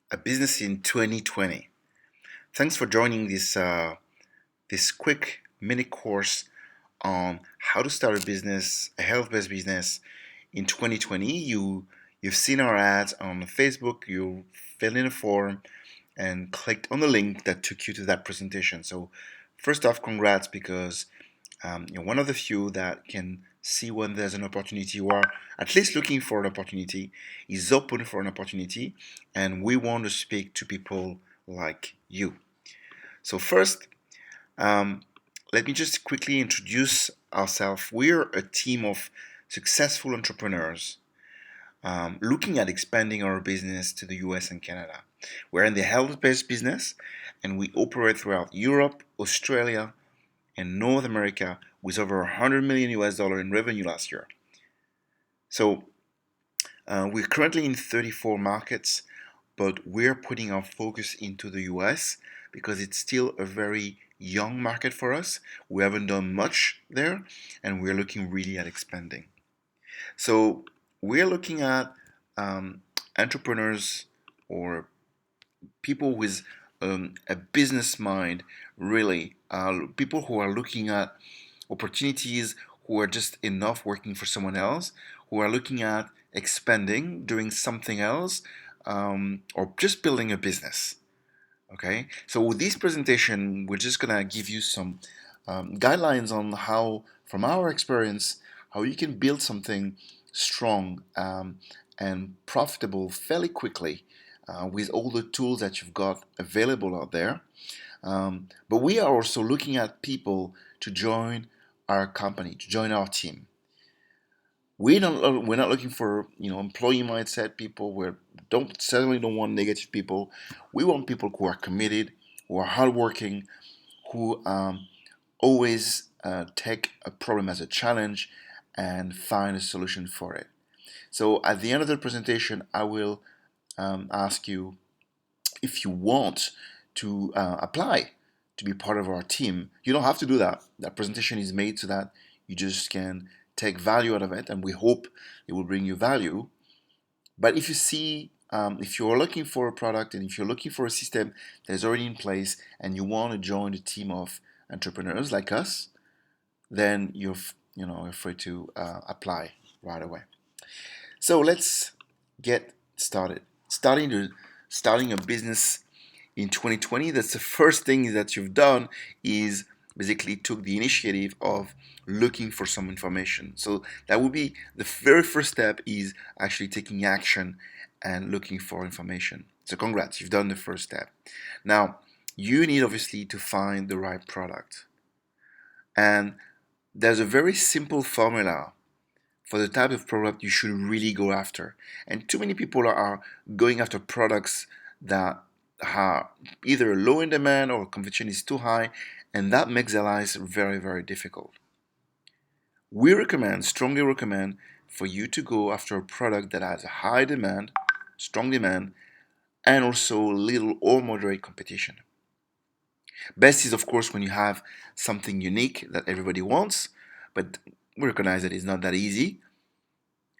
a business in 2020. Thanks for joining this quick mini course on how to start a business, a health-based business in 2020. You've seen our ads on Facebook. You filled in a form and clicked on the link that took you to that presentation. So, first off, congrats because you're one of the few that can see when there's an opportunity or at least looking for an opportunity, is open for an opportunity, and we want to speak to people like you. So, first, um, let me just quickly introduce ourselves. We're a team of successful entrepreneurs looking at expanding our business to the US and Canada. We're in the health based business and we operate throughout Europe, Australia, and North America with over 100 million US dollar in revenue last year. So we're currently in 34 markets, but we're putting our focus into the US because it's still a very young market for us. We haven't done much there, and we're looking really at expanding. So we're looking at um, entrepreneurs or people with a business mind, really, people who are looking at opportunities, who are just enough working for someone else, who are looking at expanding, doing something else, or just building a business. Okay, so with this presentation, we're just gonna give you some guidelines on how, from our experience, how you can build something strong and profitable fairly quickly with all the tools that you've got available out there. But we are also looking at people to join our company, to join our team. We're not looking for employee mindset people. We don't certainly don't want negative people. We want people who are committed, who are hardworking, who always take a problem as a challenge and find a solution for it. So at the end of the presentation, I will ask you if you want to apply to be part of our team. You don't have to do that. That presentation is made so that you just can take value out of it, and we hope it will bring you value. But if you see, if you're looking for a product and if you're looking for a system that is already in place and you want to join a team of entrepreneurs like us, then you're free to apply right away. So let's get started. Starting a business in 2020, that's the first thing that you've done is basically took the initiative of looking for some information. So that would be the very first step, is actually taking action and looking for information. So congrats, you've done the first step. Now you need obviously to find the right product. And there's a very simple formula for the type of product you should really go after. And too many people are going after products that are either low in demand or competition is too high, and that makes their lives very, very difficult. We strongly recommend, for you to go after a product that has a high demand, strong demand, and also little or moderate competition. Best is, of course, when you have something unique that everybody wants, but we recognize that it's not that easy.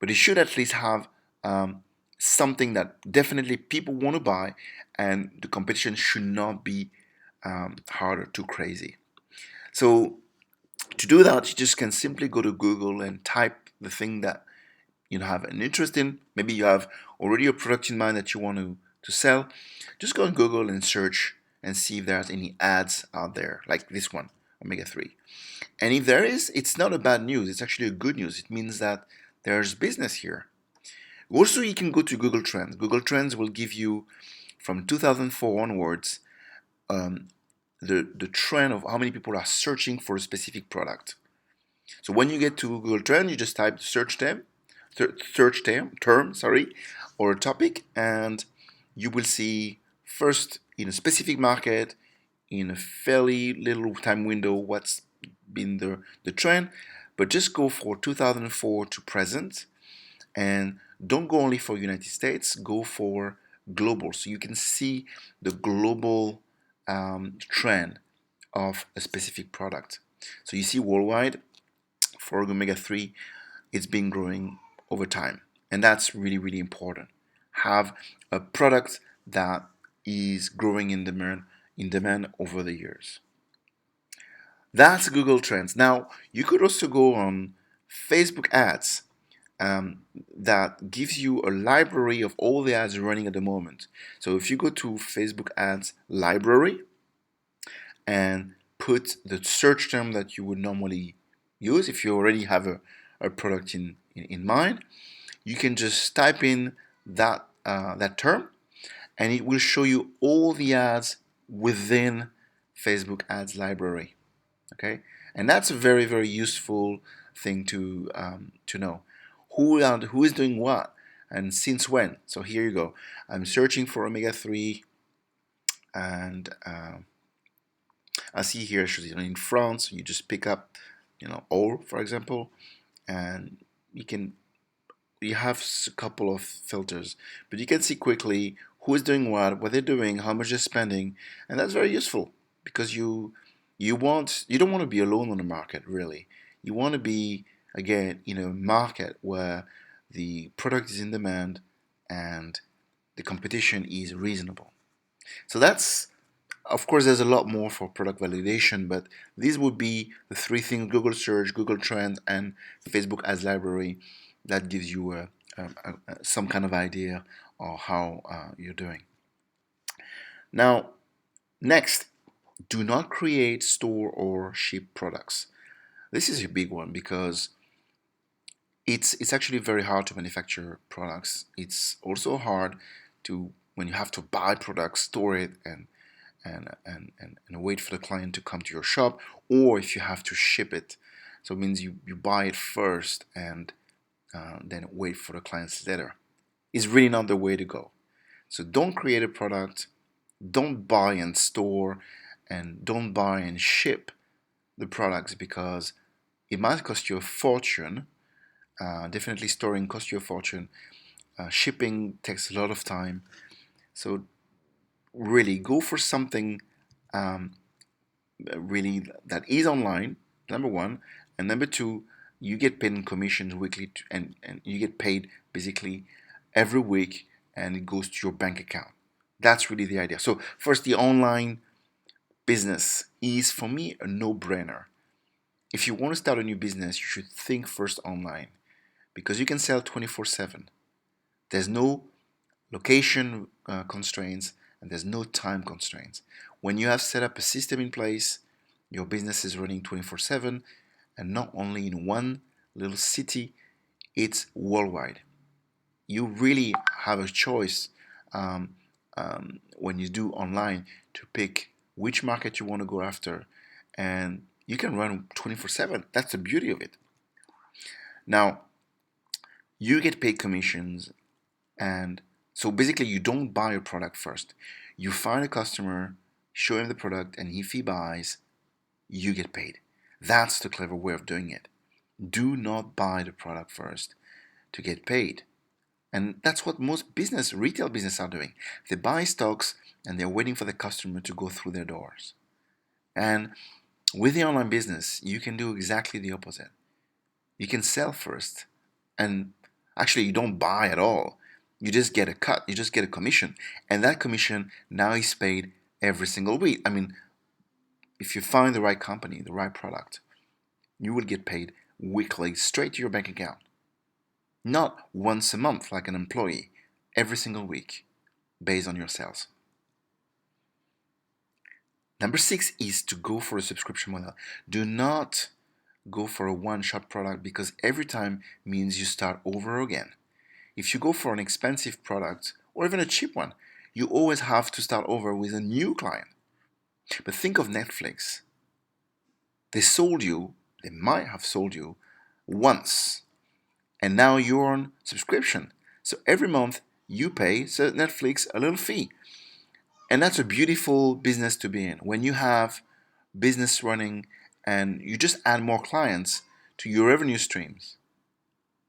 But it should at least have something that definitely people want to buy, and the competition should not be hard or too crazy. So to do that, you just can simply go to Google and type the thing that you have an interest in. Maybe you have already a product in mind that you want to sell. Just go on Google and search and see if there's any ads out there like this one, Omega 3. And if there is, it's not a bad news. It's actually a good news. It means that there's business here. Also, you can go to Google Trends. Google Trends will give you, from 2004 onwards, um, the trend of how many people are searching for a specific product. So when you get to Google Trends, you just type term, or a topic, and you will see first in a specific market, in a fairly little time window, what's been the trend. But just go for 2004 to present, and don't go only for United States, go for global, so you can see the global trend of a specific product. So you see worldwide for omega 3, it's been growing over time, and that's really, really important. Have a product that is growing in demand over the years. That's Google Trends. Now, you could also go on Facebook ads that gives you a library of all the ads running at the moment. So if you go to Facebook ads library and put the search term that you would normally use, if you already have a product in mind, you can just type in that term and it will show you all the ads within Facebook ads library. Okay, and that's a very, very useful thing to know. Who is doing what and since when. So here you go. I'm searching for omega-3, and I see here, in France, you just pick up, oil, for example, and you can you have a couple of filters, but you can see quickly who is doing what they're doing, how much they're spending, and that's very useful because you don't want to be alone on the market, really. You want to be, again, in a market where the product is in demand and the competition is reasonable. So that's, of course, there's a lot more for product validation, but these would be the three things: Google Search, Google Trends, and Facebook Ads Library. That gives you some kind of idea of how you're doing. Now, next, do not create, store, or ship products. This is a big one because it's actually very hard to manufacture products. It's also hard to, when you have to buy products, store it, and wait for the client to come to your shop, or if you have to ship it. So it means you buy it first and then wait for the client's letter. It's really not the way to go. So don't create a product, don't buy and store, and don't buy and ship the products because it might cost you a fortune. Definitely storing costs you a fortune. Shipping takes a lot of time. So really go for something um, really that is online, number one, and number two, you get paid in commissions weekly, and you get paid basically every week, and it goes to your bank account. That's really the idea. So first, the online business is, for me, a no-brainer. If you want to start a new business, you should think first online because you can sell 24/7. There's no location constraints, and there's no time constraints. When you have set up a system in place, your business is running 24/7, and not only in one little city, it's worldwide. You really have a choice when you do online to pick which market you want to go after, and you can run 24/7. That's the beauty of it. Now, you get paid commissions, and so basically, you don't buy a product first. You find a customer, show him the product, and if he buys, you get paid. That's the clever way of doing it. Do not buy the product first to get paid. And that's what most retail business are doing. They buy stocks and they're waiting for the customer to go through their doors. And with the online business, you can do exactly the opposite. You can sell first, and actually, you don't buy at all. You just get a cut, you just get a commission, and that commission now is paid every single week. I mean, if you find the right company, the right product, you will get paid weekly straight to your bank account. Not once a month like an employee, every single week based on your sales. Number 6 is to go for a subscription model. Do not go for a one-shot product because every time means you start over again. If you go for an expensive product or even a cheap one, you always have to start over with a new client. But think of Netflix. They might have sold you once, and now you're on subscription. So every month you pay Netflix a little fee. And that's a beautiful business to be in. When you have business running and you just add more clients to your revenue streams,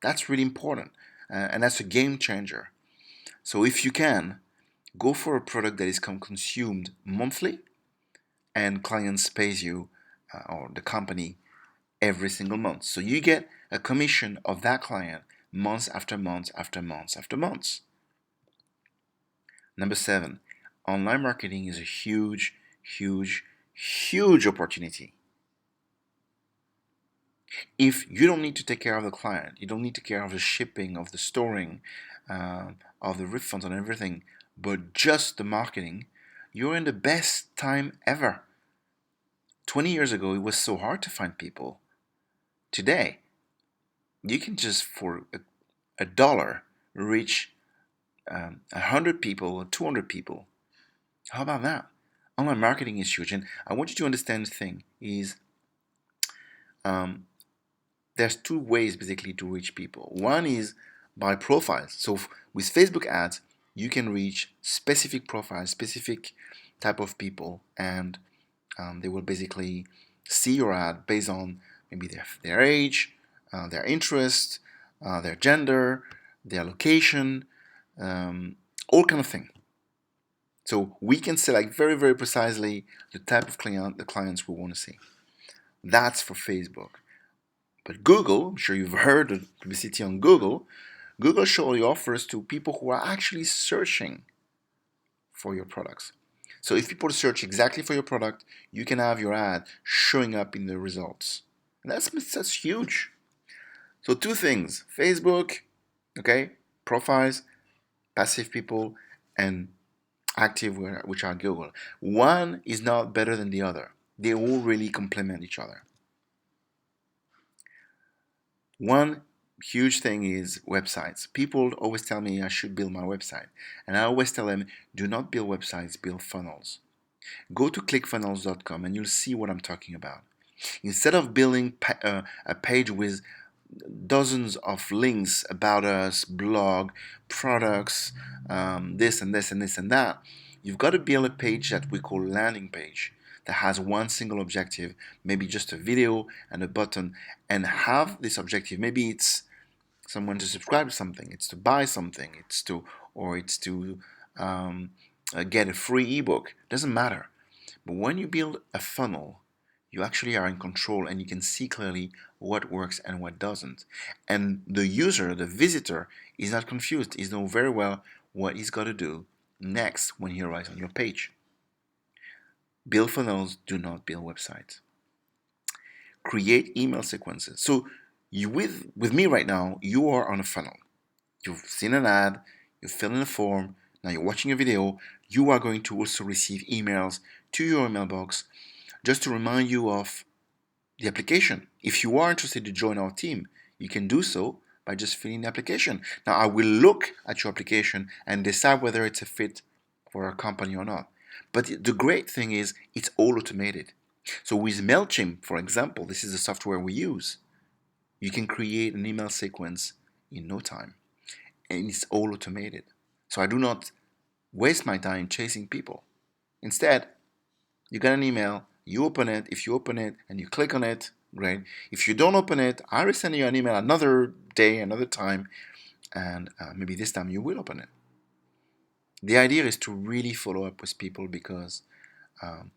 that's really important. And that's a game changer. So if you can, go for a product that is consumed monthly and clients pays you or the company every single month. So you get a commission of that client months after months after months after months. Number 7, online marketing is a huge, huge, huge opportunity. If you don't need to take care of the client, you don't need to take care of the shipping, of the storing, of the refunds and everything, but just the marketing, you're in the best time ever. 20 years ago, it was so hard to find people. Today, you can just for a dollar reach 100 people or 200 people. How about that? Online marketing is huge, and I want you to understand the thing is um, there's two ways basically to reach people. One is by profiles. So with Facebook ads, you can reach specific profiles, specific type of people, and they will basically see your ad based on maybe their age, their interest, their gender, their location, all kind of thing. So we can select very, very precisely the type of the clients we want to see. That's for Facebook. But Google, I'm sure you've heard of publicity on Google. Google surely offers to people who are actually searching for your products. So if people search exactly for your product, you can have your ad showing up in the results. And that's huge. So two things: Facebook, okay, profiles, passive people, and active, which are Google. One is not better than the other. They all really complement each other. One huge thing is websites. People always tell me I should build my website. And I always tell them, do not build websites, build funnels. Go to clickfunnels.com and you'll see what I'm talking about. Instead of building a page with dozens of links about us, blog, products, this and this and this and that, you've got to build a page that we call landing page that has one single objective, maybe just a video and a button, and have this objective. Maybe it's someone to subscribe to something, it's to buy something, it's to get a free ebook. Doesn't matter. But when you build a funnel, you actually are in control and you can see clearly what works and what doesn't. And the user, the visitor, is not confused. He knows very well what he's got to do next when he arrives on your page. Build funnels, do not build websites. Create email sequences. So you with me right now, you are on a funnel. You've seen an ad, you fill in a form, now you're watching a video, you are going to also receive emails to your email box just to remind you of the application. If you are interested to join our team, you can do so by just filling the application. Now I will look at your application and decide whether it's a fit for our company or not. But the great thing is it's all automated. So with MailChimp, for example, this is the software we use. You can create an email sequence in no time. And it's all automated. So I do not waste my time chasing people. Instead, you get an email, you open it. If you open it and you click on it, great. If you don't open it, I will send you an email another day, another time, and maybe this time you will open it. The idea is to really follow up with people because um,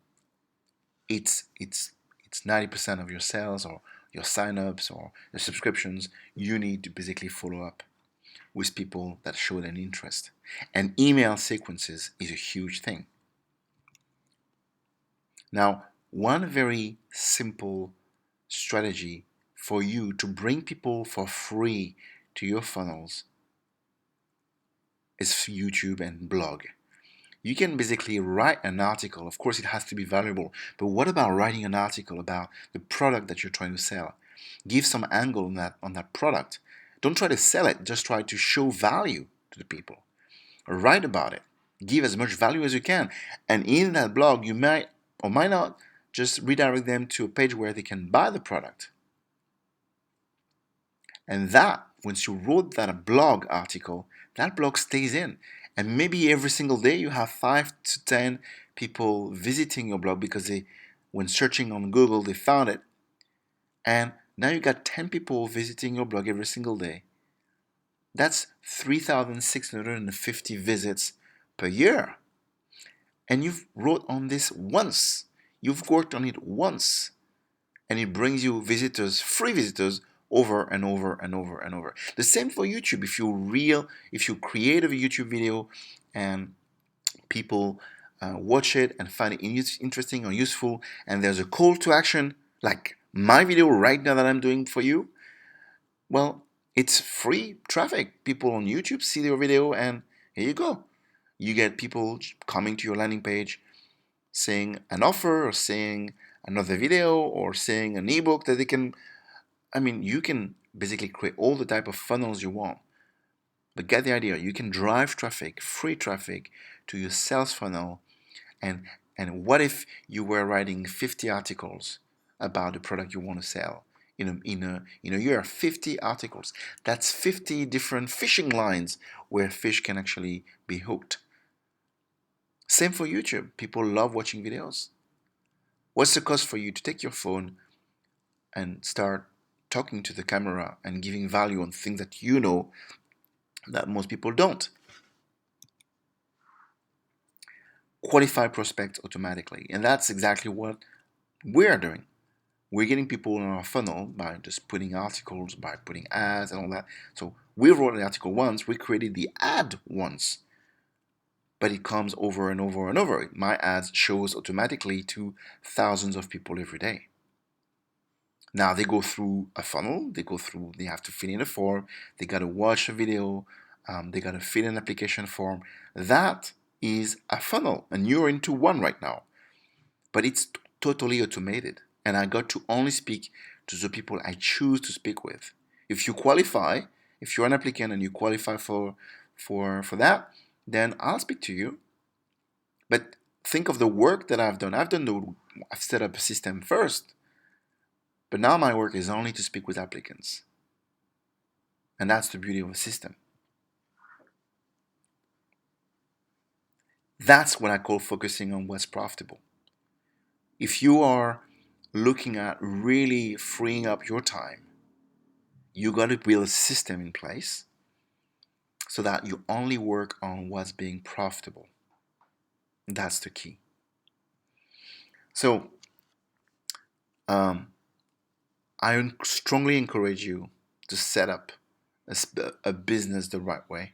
it's 90% of your sales or your signups or your subscriptions. You need to basically follow up with people that showed an interest. And email sequences is a huge thing. Now, one very simple strategy for you to bring people for free to your funnels is YouTube and blog. You can basically write an article. Of course, it has to be valuable, but what about writing an article about the product that you're trying to sell? Give some angle on that product. Don't try to sell it, just try to show value to the people. Write about it. Give as much value as you can. And in that blog, you might or might not just redirect them to a page where they can buy the product. And that, once you wrote that blog article, that blog stays in. And maybe every single day you have 5 to 10 people visiting your blog because when searching on Google, they found it. And now you got 10 people visiting your blog every single day. That's 3,650 visits per year. And you've wrote on this once. You've worked on it once. And it brings you visitors, free visitors, over and over and over and over. The same for YouTube. If you create a YouTube video and people watch it and find it interesting or useful, and there's a call to action, like my video right now that I'm doing for you, well, it's free traffic. People on YouTube see your video, and here you go. You get people coming to your landing page saying an offer or saying another video or saying an ebook that they can. I mean, you can basically create all the type of funnels you want. But get the idea. You can drive traffic, free traffic, to your sales funnel. And what if you were writing 50 articles about the product you want to sell in a year? 50 articles. That's 50 different fishing lines where fish can actually be hooked. Same for YouTube. People love watching videos. What's the cost for you to take your phone and start talking to the camera and giving value on things that you know that most people don't? Qualify prospects automatically. And that's exactly what we're doing. We're getting people in our funnel by just putting articles, by putting ads and all that. So we wrote the article once, we created the ad once, but it comes over and over and over. My ads shows automatically to thousands of people every day. Now they go through a funnel, they have to fill in a form, they got to watch a video, they got to fill in an application form. That is a funnel, and you're into one right now. But it's totally automated, and I got to only speak to the people I choose to speak with. If you qualify, if you're an applicant and you qualify for that, then I'll speak to you. But think of the work that I've done. I've set up a system first, but now my work is only to speak with applicants. And that's the beauty of a system. That's what I call focusing on what's profitable. If you are looking at really freeing up your time, you got to build a system in place so that you only work on what's being profitable. That's the key. So, I strongly encourage you to set up a business the right way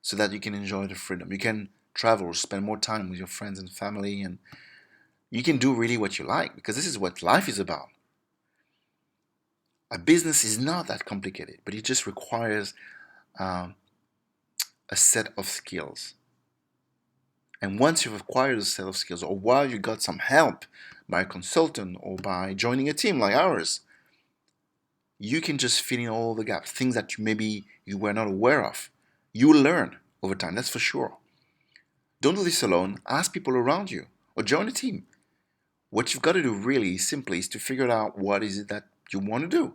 so that you can enjoy the freedom. You can travel, spend more time with your friends and family, and you can do really what you like, because this is what life is about. A business is not that complicated, but it just requires a set of skills. And once you've acquired a set of skills, or while you got some help by a consultant or by joining a team like ours, you can just fill in all the gaps, things that maybe you were not aware of. You will learn over time, that's for sure. Don't do this alone. Ask people around you or join a team. What you've got to do really simply is to figure out what is it that you want to do.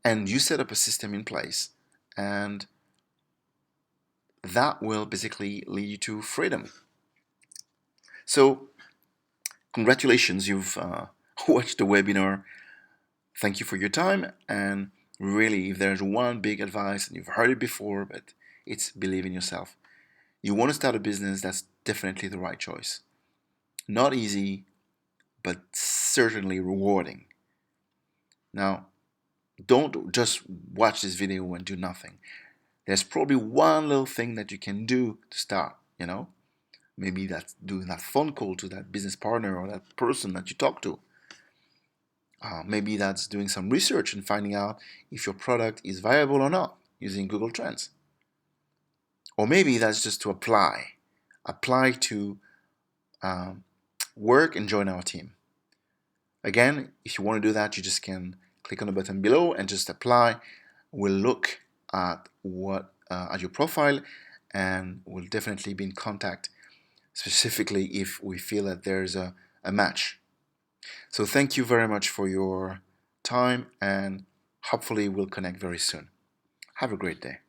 And you set up a system in place, and that will basically lead you to freedom. So, congratulations, you've watched the webinar. Thank you for your time. And really, if there's one big advice, and you've heard it before, but it's believe in yourself. You want to start a business, that's definitely the right choice. Not easy, but certainly rewarding. Now, don't just watch this video and do nothing. There's probably one little thing that you can do to start, Maybe that's doing that phone call to that business partner or that person that you talk to. Maybe that's doing some research and finding out if your product is viable or not using Google Trends. Or maybe that's just to apply to work and join our team. Again, if you want to do that, you just can click on the button below and just apply. We'll look at at your profile, and we'll definitely be in contact, specifically if we feel that there's a match. So thank you very much for your time, and hopefully we'll connect very soon. Have a great day.